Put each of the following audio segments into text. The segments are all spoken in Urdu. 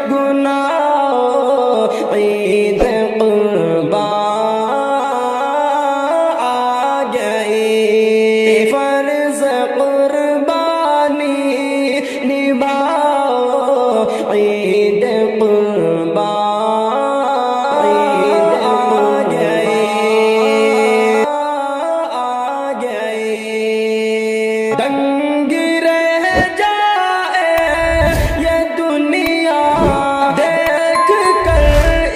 گناہ عید قربان آ گئی، فرض قربانی نبھاؤ عید قربان آ گئی، آ گئی، دنگ رہ جائے یہ دنیا دیکھ کر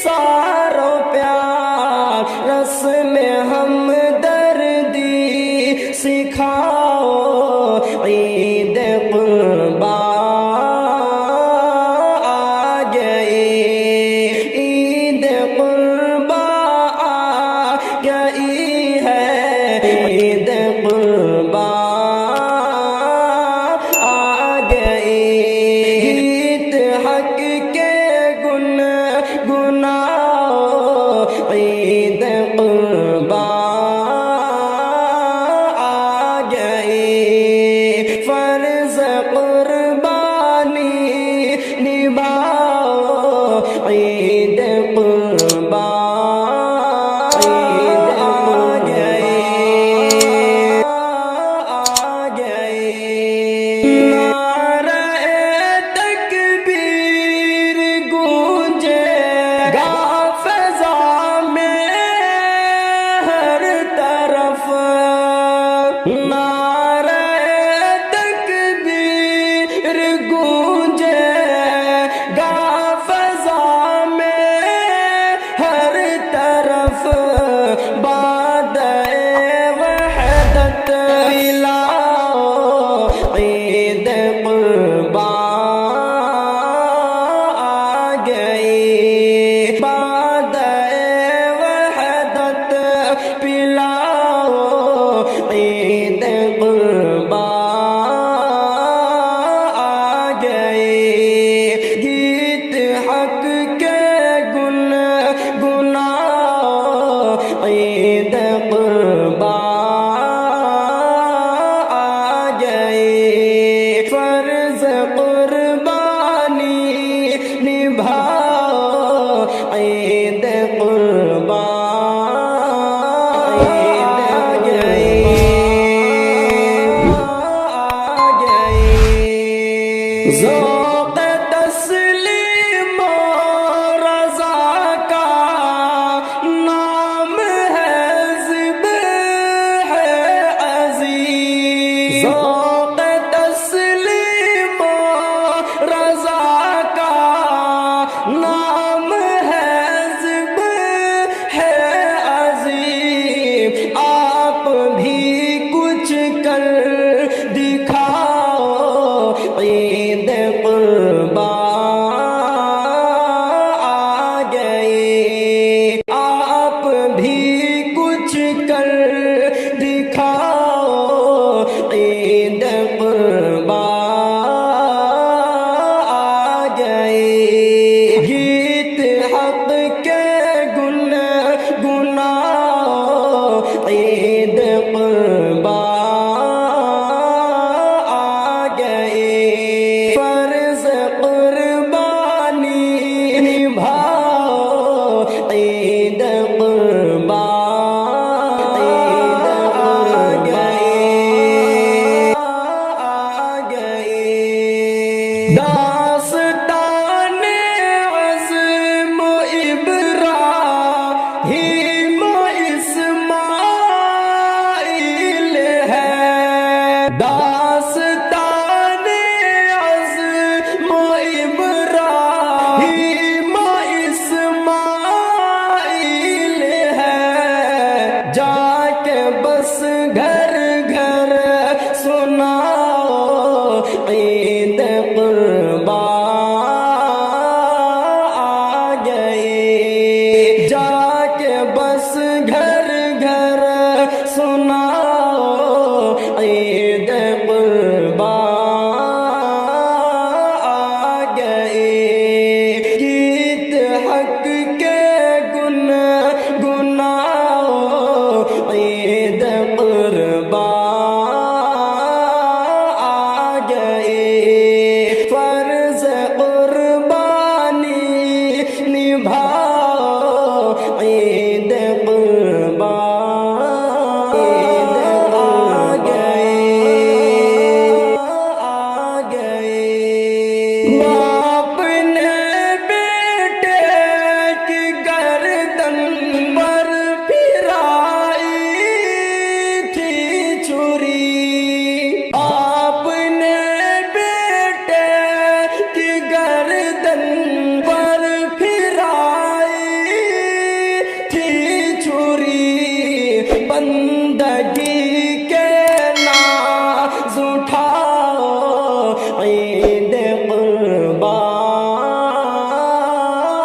سارو پیار، رسم ہمدردی سکھاؤ عید قربان آ گئی، عید قربان آ گئی ہے، عید قربان آ گئی، گیت حق کے گنگناؤ عید قربان آ گئی، فرض قربانی نبھاؤ عید قربان آ گئی، آ گئی، نعرہ تکبیر گونجے گا فضا میں ہر طرف، نعرہ تکبیر گونجے گا فضا میں ہر طرف، باد وحدت پلاؤ عید قربان آ گئی، باد وحدت پلاؤ عید قربان آ گئی، گیت حق کے گنگناؤ عید قربان آ گئی، فرض قربانی نبھاؤ عید قربان آ گئی، آ گئی، ذوق تسلیم و رضا کا نام ہے ذبح عظیم، ذوق تسلیم و رضا کا نام ہے ذبح عظیم، آپ بھی کچھ کر دکھاؤ عید قربان آ گئی، آپ بھی کچھ کر دکھاؤ عید قربان آ گئی، گیت حق کے گنگناؤ عید قربان آ گئی، فرض قربانی نبھاؤ عید قربان آ گئی، آ گئی، داستان عزم و ابراہیم و اسماعیل ہے، داستان عزم و ابراہیم و اسماعیل ہے، جا کے بس گھر گھر سناؤ عید قربان آ گئی، جا کے بس گھر گھر سناؤ عید قربان آ گئی، گیت حق کے گنگناؤ عید قربان آ گئی، چھری آپ نے بیٹے کی گردن پر پھرائی تھی چھری بندگی کے ناز اٹھاؤ عید قربان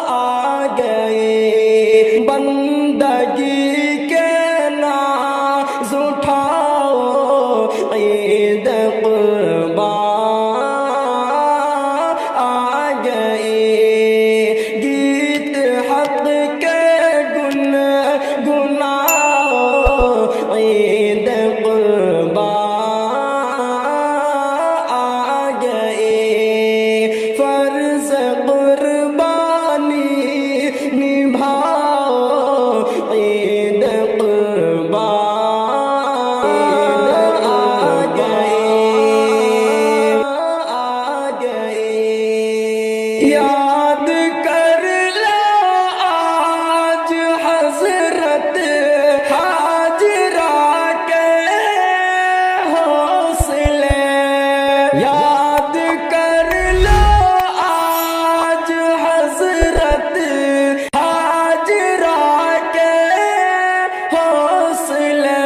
آ گئی بندگی کے ناز اٹھاؤ عید قربان آ گئی گیت حق کے گنگناؤ عید قربان آ گئی فرض قربانی نبھاؤ عید قربان آ گئی یاد کر لو آج حضرت حاجرہ کے حوصلے یاد کر لو آج حضرت حاجرہ کے حوصلے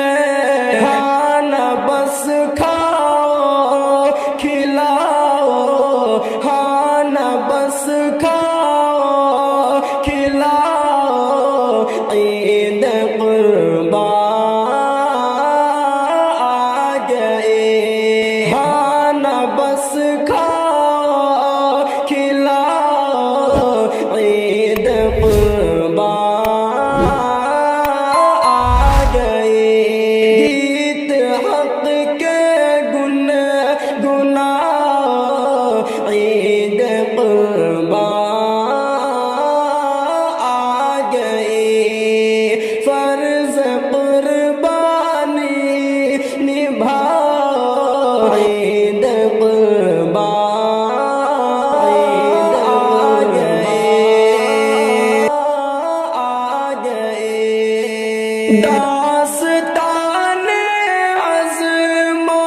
کھانا بس کھاؤ کھلاؤ کھانا بس کھاؤ کھلاؤ عید قربان آ گئی کھانا بس کھاؤ کھلاؤ عید قربان آ گئی گیت حق کے گنگناؤ عید قربان آ گئی فرض قربانی نبھاؤ عید قربان آ گئی داستان عزم و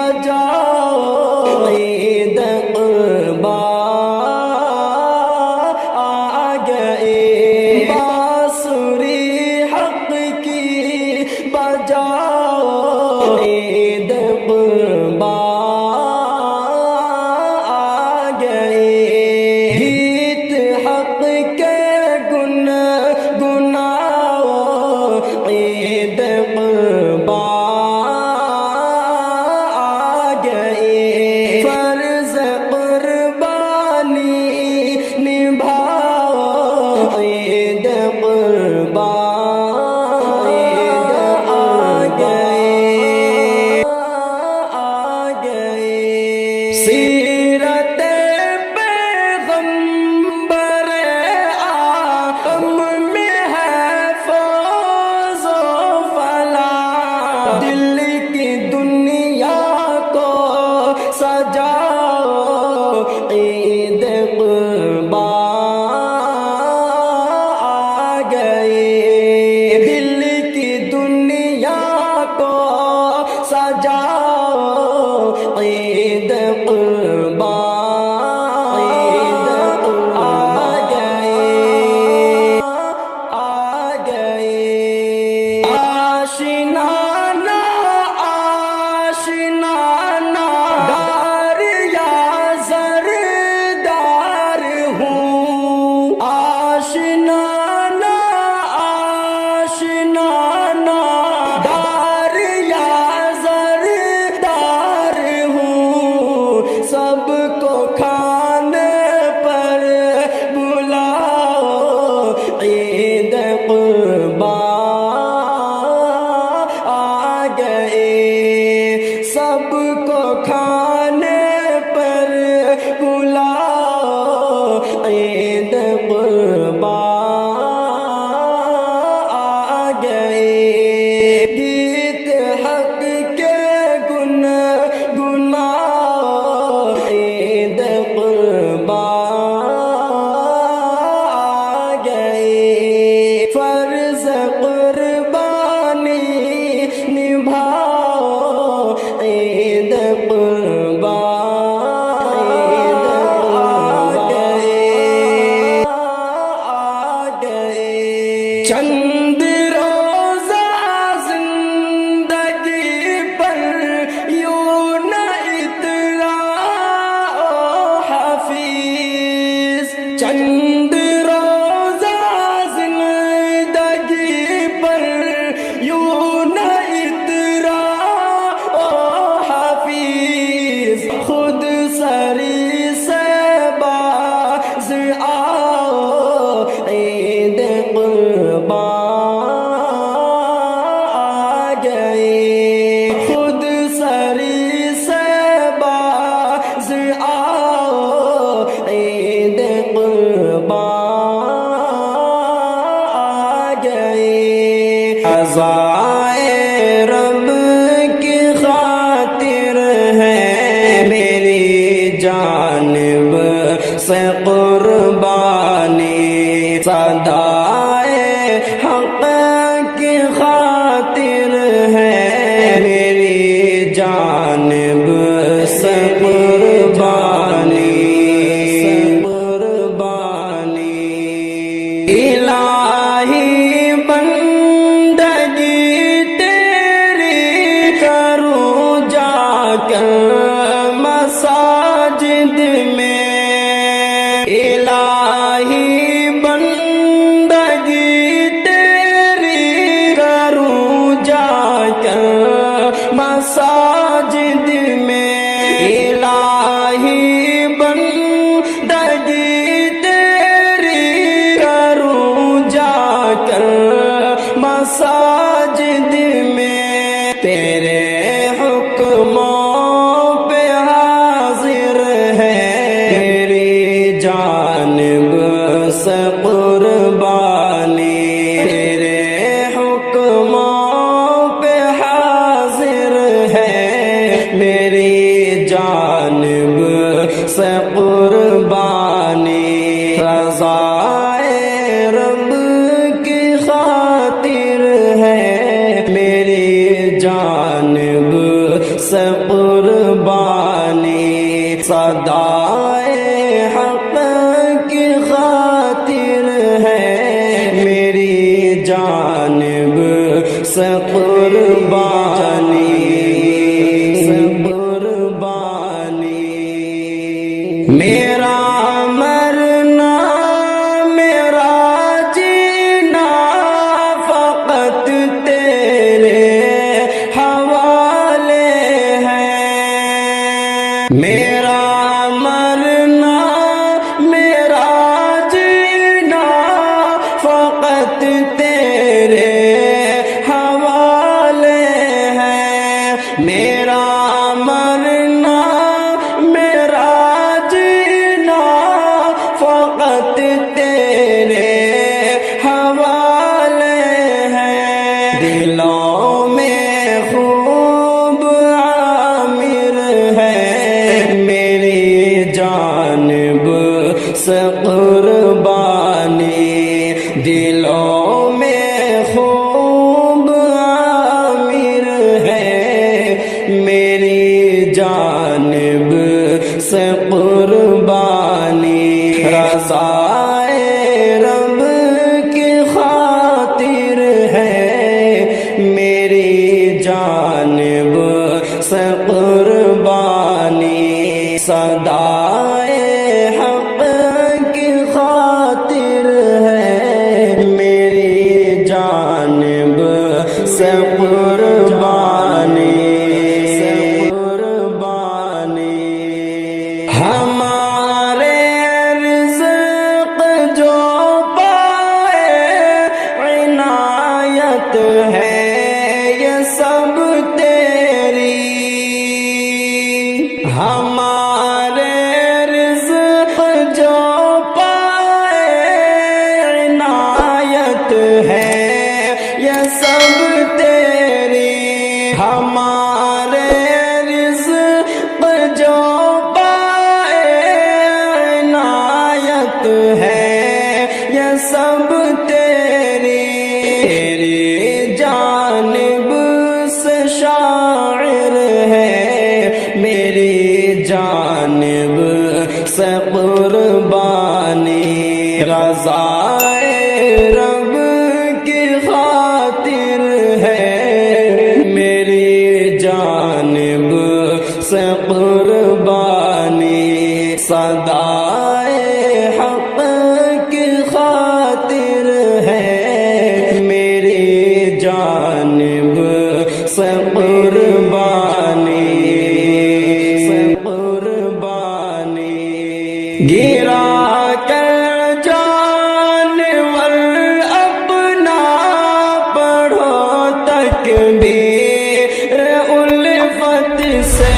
بجاؤ عید قرباں آ گئے، بانسری حق کی بجاؤ عید قرباں آ گئے، گیت حق کے گنگناؤ عید قرباں آ گئے، فرض قربانی نبھاؤ عید قرباں آ گئے، آ گئے، سیرت پیغمبر آدم میں ہے فوز و فلاح، دل کی دنیا کو سجاؤ عید قرباں آ گئے، دل کی دنیا کو سجاؤ عید قرباں آ گئے، آ گئے، آشنا نا آشنا نا دار یا زردار ہوں، آشنا نا آشنا نا دار یا زردار ہوں، سب کو کھانے پر بلاؤ عید قرباں آ گئے، سب کو کھانے پر بلاؤ عید قرباں آ گئے، گیت حق کے گنگناؤ عید قرباں آ گئے، فرض قربانی نبھاؤ عید قرباں آ گئے، آ گئے، چند روزہ زندگی پر یوں نہ اتراؤ حفیظ، چند روزہ زندگی پر یوں نہ اتراؤ حفیظ، خود سری سے باز آؤ عید قرباں آ گئے، خود سری سے باز آؤ عید قرباں آ گئے، عزائے رب کی خاطر ہے میری جانب سے قربانی، صدائے حق کی خاطر ہے میری جانب سے قربانی، قربانی، الہی بندگی تیری کروں جا کر مساجد میں، الہی بندگی تیری کروں جا کر مساجد میں، الہی بندگی تیری کروں جا کر مساجد میں، تیرے حکموں پہ حاضر ہے میری جانب سے قربانی، تیرے حکموں پہ حاضر ہے میری جانب سے قربانی، رضائے رب کی خاطر ہے میری جانب سے قربانی۔ قربانی صدائے حق کی خاطر ہے میری جانب سے قربانی میرا مرنا میرا جینا فقط تیرے حوالے ہے میرا مرنا میرا جینا فقط تیرے حوالے ہے میرا مرنا میرا جینا فقط تیرے حوالے ہے دلوں میں خوب عامر ہے میری جانب سے قربانی دلوں میں خوب عامر ہے میری جانب سے قربانی رضائے رب کی خاطر ہے میری جانب سے قربانی صدائے حق کی خاطر ہے میری جانب سے قربانی ہمارے رزق جو پائے عنایت ہے یہ سب تیری ہمارے رزق جو پائے عنایت ہے یہ سب تیری ہمارے رزق جو ہے یہ سب تیری جانب سے شاعر ہے میری جانب سے قربانی رضائے رب کی خاطر ہے میری جانب سے قربانی صدائے حق کی خاطر ہے میری جانب سے قربانی گرا کر جانور اپنا پڑھو تکبیر الفت سے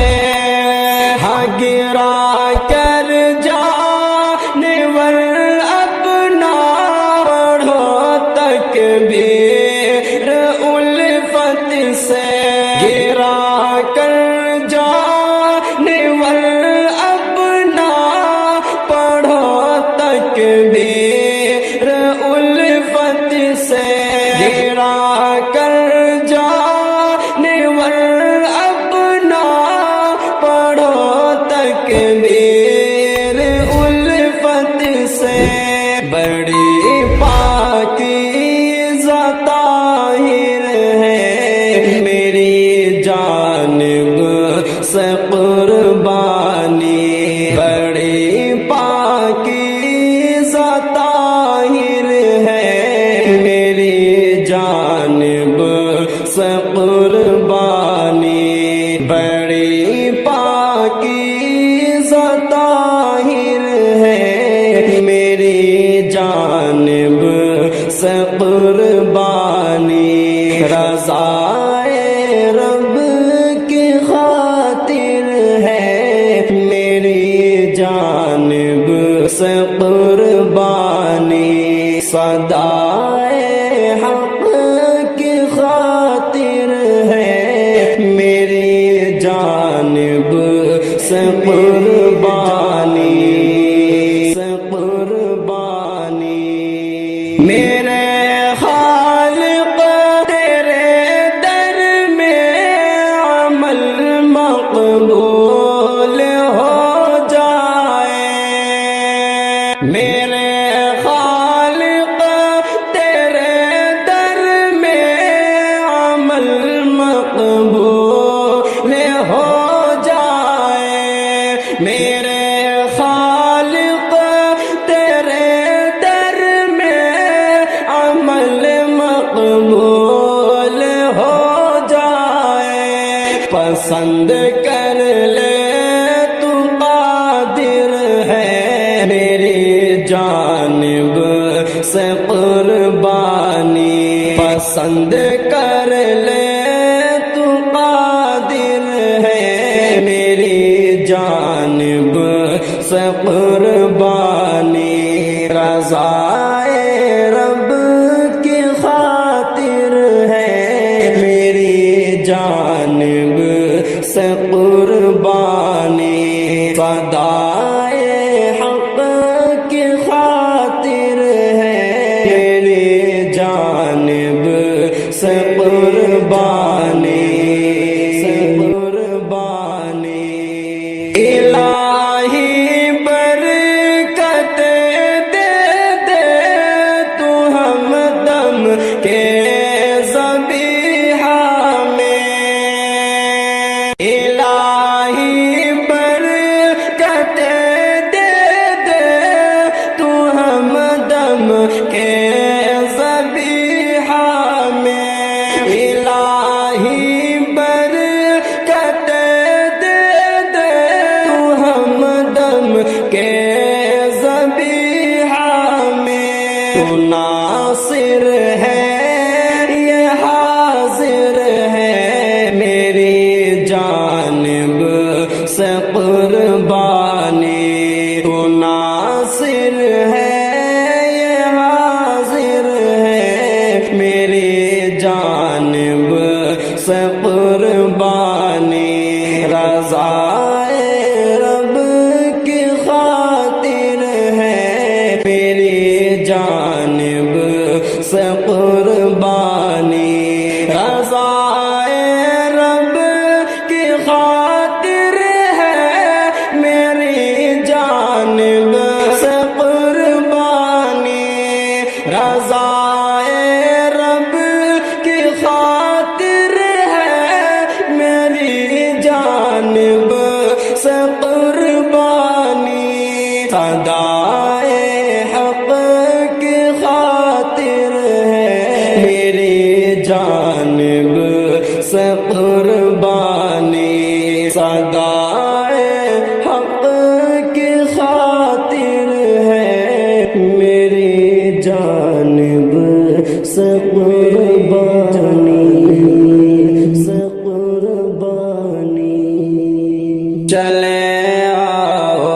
گرا کر جانور اپنا پڑھو تکبیر الفت سے گرا کر جانور اپنا پڑھو تکبیر الفت سے گرا کر جانور اپنا پڑھو تکبیر الفت سے بڑی پاکیزہ طاہر ہے میری جانب سے قربانی بڑی پاکیزہ طاہر ہے میری جانب سے قربانی بڑی پاکیزہ طاہر ہے میری جانب سے قربانی رضائے رب کی خاطر ہے میری جانب سے قربانی صدائے حق کی خاطر ہے میری جانب سے قربانی میرے خالق تیرے در میں عمل مقبول میرے خالق تیرے در میں عمل مقبول ہو جائے، پسند کر لے تو قادر ہے، میری جانب سے قربانی پسند کر لے تو قادر ہے، میری جانب سے قربانی رضائے رب کی خاطر ہے، میری جانب سے قربانی فدائے حق کی خاطر ہے، میری جانب سے قربانی الہی برکت دے دے تو ہمدم کے ذبیحہ میں، الہی برکت دے دے تو ہمدم کے ذبیحہ میں، الہی برکت دے دے تو ہمدم کے ذبیحہ میں، تو ناصر ہے یہ حاضر ہے، میری جانب سے قربانی، تو ناصر ہے یہ حاضر ہے، میری جانب سے قربانی رضائے رب کی خاطر ہے، میری جانب سے قربانی رضائے رب کی خاطر ہے، میری جانب سے قربانی رضائے رب کی خاطر ہے، میری جانب سے قربانی فدائے حق کی خاطر ہے، میری جانب سے قربانی فدائے حق کی خاطر ہے، میری جانب سے قربانی چلے آؤ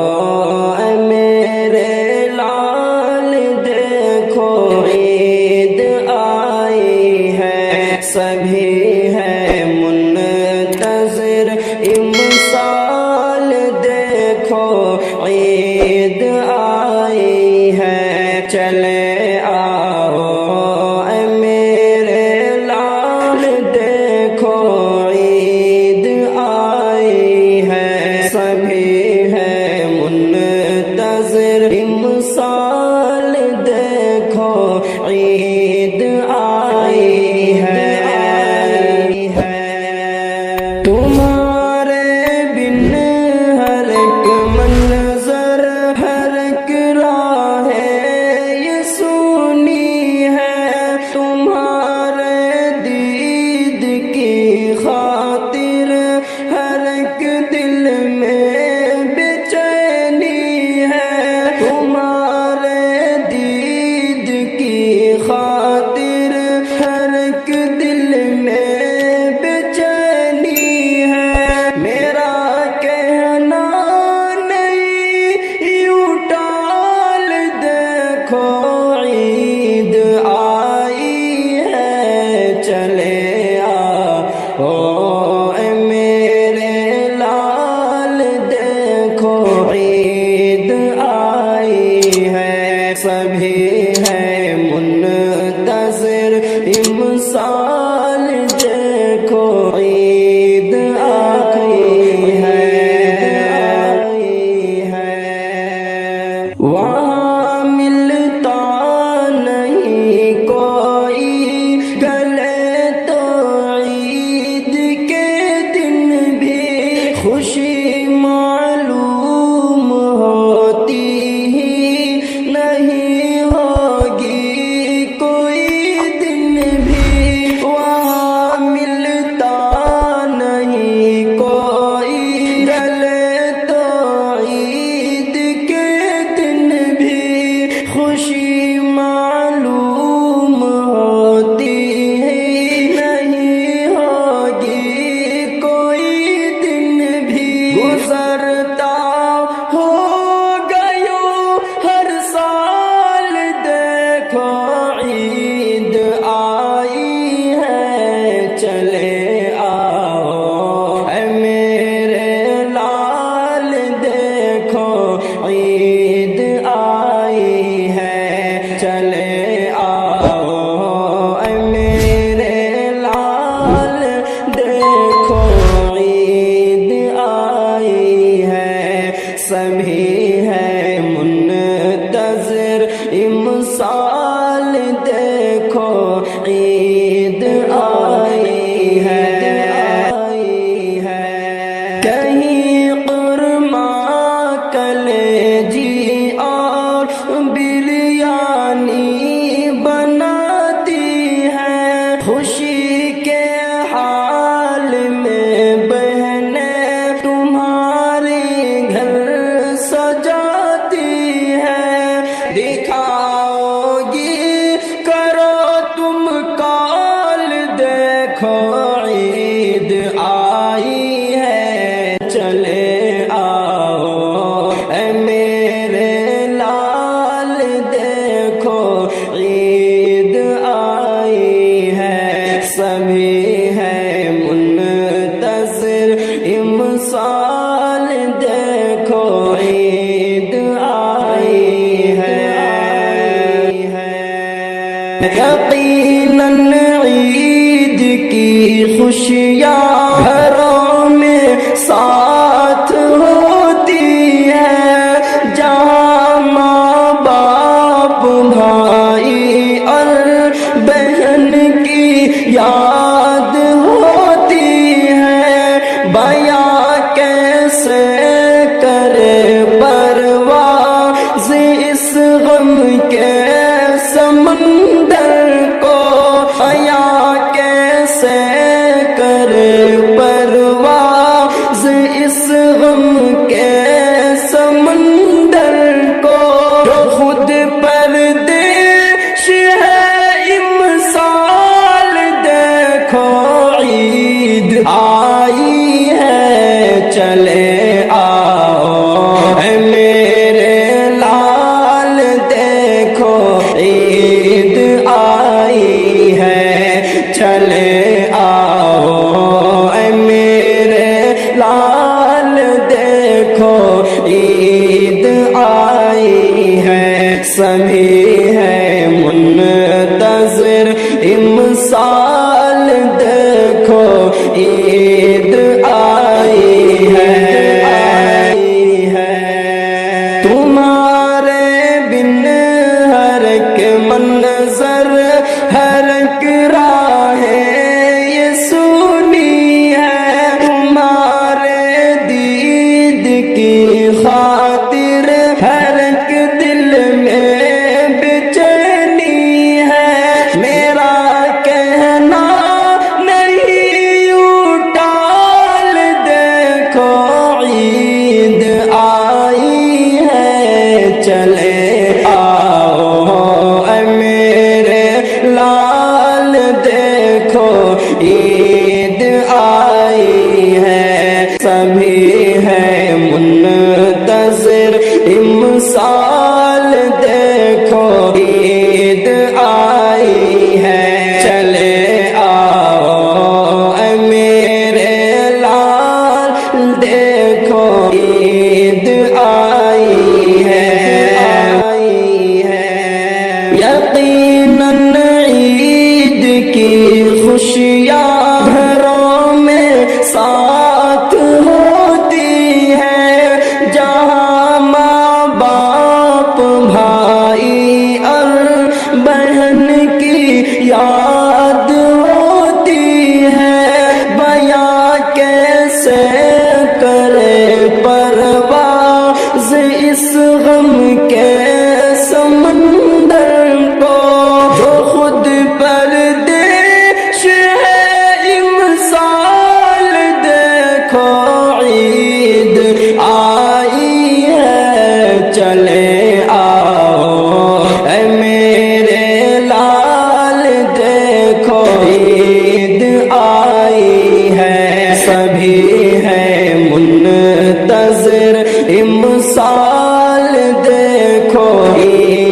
اے میرے لال دیکھو عید آئی ہے، سبھی ہے منتظر امسال دیکھو عید آئی ہے، چلے آؤ اے میرے لال دیکھو عید آئی ہے، سبھی ہے منتظر امسال دیکھو عید آئی ہے، تمہارے بن ہر ایک منظر ہر ایک سبھی ہے منتظر امسال دیکھو عید آئی ہے، کہیں قرمہ کلیجی اور بریانی بناتی ہے، خوشی کے حال میں بہنیں تمہاری گھر سجاتی ہے، دکھاؤ گی کرو تم کال دیکھو عید آئی ہے، چلے آؤ اے میرے لال دیکھو عید آئی ہے، سبھی ہے منتظر امسال دیکھو عید آئی ہے، یقیناً عید کی خوشیاں گھروں میں ساتھ ہوتی ہے، جہاں ماں باپ بھائی اور بہن کی یاد ہوتی ہے، بیاں کیسے کرے پرواز اس غم کے سمندر کو، بیاں کیسے کرے پرواز اس غم کے سمندر کو، جو خود پردیش ہے امسال دیکھو عید آئی ہے، چلے آؤ اے میرے لال دیکھو عید آئی ہے، چلے آؤ اے میرے لال دیکھو عید آئی ہے، سبھی ہے منتظر امسال دیکھو عید آئی ہے، تمہارے بن ہر ایک منظر ہر ایک راہ یہ سونی ہے، تمہارے دید کی خاطر ہر ایک دل میں بےچینی ہے، میرا کہنا نہیں یوں ٹال دیکھو عید آئی ہے، چلے آؤ اے میرے لال دیکھو عید آئی ہے، سبھی ہے منتظر امسال دیکھو عید آئی ہے، چلے آؤ اے میرے لال دیکھو عید آئی ہے، یقیناً عید کی خوشیاں گھروں میں ساتھ ہوتی ہے، جہاں ماں باپ بھائی اور بہن کی یاد ہوتی ہے، بیاں کیسے کرے پرواز اس غم کے سمندر کو، جو خود پردیش ہے امسال دیکھو عید آئی ہے، چلے آؤ اے میرے لال دیکھو عید آئی ہے، سبھی ہے منتظر امسال دیکھو عید